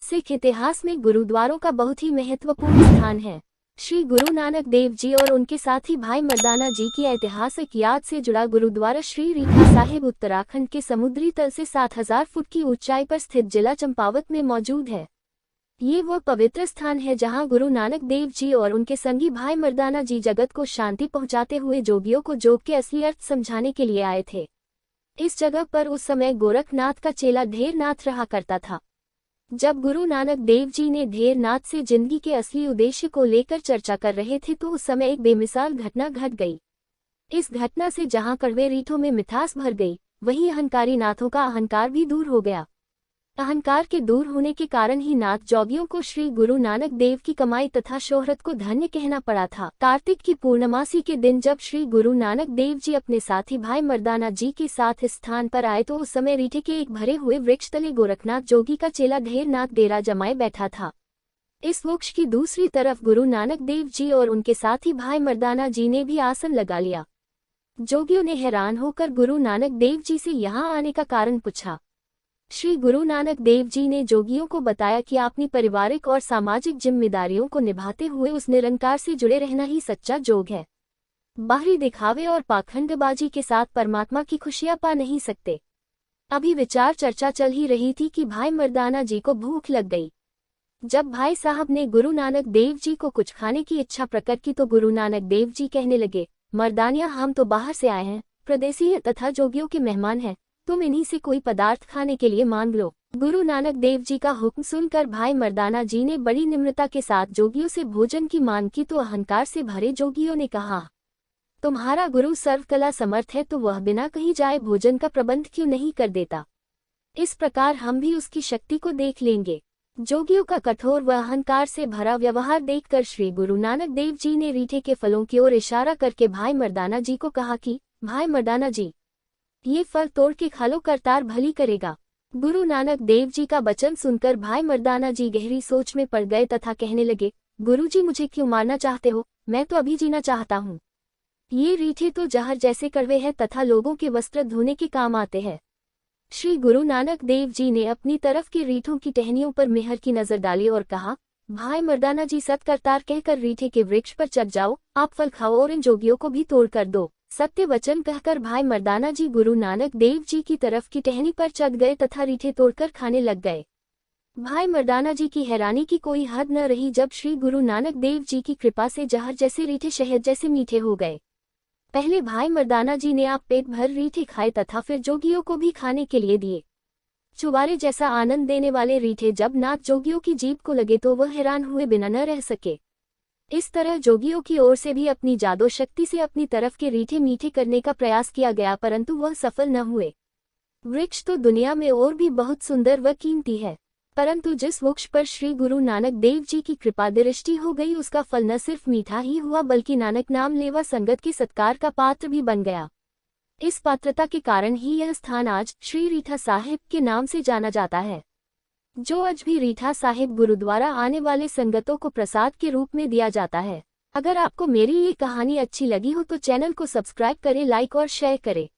सिख इतिहास में गुरुद्वारों का बहुत ही महत्वपूर्ण स्थान है। श्री गुरु नानक देव जी और उनके साथी भाई मर्दाना जी की ऐतिहासिक याद से जुड़ा गुरुद्वारा श्री रीठा साहिब उत्तराखंड के समुद्री तल से 7000 फुट की ऊंचाई पर स्थित जिला चंपावत में मौजूद है। ये वो पवित्र स्थान है जहां गुरु नानक देव जी और उनके संगी भाई मर्दाना जी जगत को शांति पहुंचाते हुए जोगियों को योग के असली अर्थ समझाने के लिए आए थे। इस जगह पर उस समय गोरखनाथ का चेला ढेरनाथ रहा करता था। जब गुरु नानक देव जी ने ढेरनाथ से जिंदगी के असली उद्देश्य को लेकर चर्चा कर रहे थे तो उस समय एक बेमिसाल घटना घट गई। इस घटना से जहां कड़वे रीठों में मिठास भर गई, वहीं अहंकारी नाथों का अहंकार भी दूर हो गया। अहंकार के दूर होने के कारण ही नाथ जोगियों को श्री गुरु नानक देव की कमाई तथा शोहरत को धन्य कहना पड़ा था। कार्तिक की पूर्णमासी के दिन जब श्री गुरु नानक देव जी अपने साथी भाई मर्दाना जी के साथ इस स्थान पर आए तो उस समय रीठे के एक भरे हुए वृक्ष तले गोरखनाथ जोगी का चेला ढेरनाथ डेरा जमाए बैठा था। इस वृक्ष की दूसरी तरफ गुरु नानक देव जी और उनके साथी भाई मर्दाना जी ने भी आसन लगा लिया। जोगियों ने हैरान होकर गुरु नानक देव जी से यहाँ आने का कारण पूछा। श्री गुरु नानक देव जी ने जोगियों को बताया कि अपनी पारिवारिक और सामाजिक जिम्मेदारियों को निभाते हुए उस निरंकार से जुड़े रहना ही सच्चा योग है। बाहरी दिखावे और पाखंडबाजी के साथ परमात्मा की खुशियां पा नहीं सकते। अभी विचार चर्चा चल ही रही थी कि भाई मर्दाना जी को भूख लग गई। जब भाई साहब ने गुरु नानक देव जी को कुछ खाने की इच्छा प्रकट की तो गुरु नानक देव जी कहने लगे, मर्दानिया, हम तो बाहर से आए हैं, प्रदेशी हैं तथा जोगियों के मेहमान हैं, तुम इन्हीं से कोई पदार्थ खाने के लिए मांग लो। गुरु नानक देव जी का हुक्म सुनकर भाई मर्दाना जी ने बड़ी निम्रता के साथ जोगियों से भोजन की मांग की तो अहंकार से भरे जोगियों ने कहा, तुम्हारा गुरु सर्वकला समर्थ है तो वह बिना कहीं जाए भोजन का प्रबंध क्यों नहीं कर देता। इस प्रकार हम भी उसकी शक्ति को देख लेंगे। जोगियों का कठोर व अहंकार से भरा व्यवहार देखकर श्री गुरु नानक देव जी ने रीठे के फलों की ओर इशारा करके भाई मर्दाना जी को कहा कि भाई मर्दाना जी, ये फल तोड़ के खा लो, करतार भली करेगा। गुरु नानक देव जी का वचन सुनकर भाई मर्दाना जी गहरी सोच में पड़ गए तथा कहने लगे, गुरु जी, मुझे क्यों मारना चाहते हो, मैं तो अभी जीना चाहता हूँ। ये रीठे तो जहर जैसे कड़वे हैं तथा लोगों के वस्त्र धोने के काम आते हैं। श्री गुरु नानक देव जी ने अपनी तरफ के रीठों की टहनियों पर मेहर की नजर डाली और कहा, भाई मर्दाना जी, सत्करतार कहकर रीठे के वृक्ष पर चढ़ जाओ, आप फल खाओ और इन जोगियों को भी तोड़ कर दो। सत्य वचन कहकर भाई मर्दाना जी गुरु नानक देव जी की तरफ की टहनी पर चढ़ गए तथा रीठे तोड़कर खाने लग गए। भाई मर्दाना जी की हैरानी की कोई हद न रही जब श्री गुरु नानक देव जी की कृपा से जहर जैसे रीठे शहद जैसे मीठे हो गए। पहले भाई मर्दाना जी ने आप पेट भर रीठे खाए तथा फिर जोगियों को भी खाने के लिए दिए। चुबारे जैसा आनंद देने वाले रीठे जब नाथ जोगियों की जीभ को लगे तो वह हैरान हुए बिना न रह सके। इस तरह जोगियों की ओर से भी अपनी जादू शक्ति से अपनी तरफ के रीठे मीठे करने का प्रयास किया गया परंतु वह सफल न हुए। वृक्ष तो दुनिया में और भी बहुत सुंदर व कीमती है, परंतु जिस वृक्ष पर श्री गुरु नानक देव जी की कृपा दृष्टि हो गई उसका फल न सिर्फ मीठा ही हुआ बल्कि नानक नाम लेवा संगत के सत्कार का पात्र भी बन गया। इस पात्रता के कारण ही यह स्थान आज श्री रीठा साहिब के नाम से जाना जाता है, जो आज भी रीठा साहिब गुरुद्वारा आने वाले संगतों को प्रसाद के रूप में दिया जाता है। अगर आपको मेरी ये कहानी अच्छी लगी हो तो चैनल को सब्सक्राइब करें, लाइक और शेयर करें।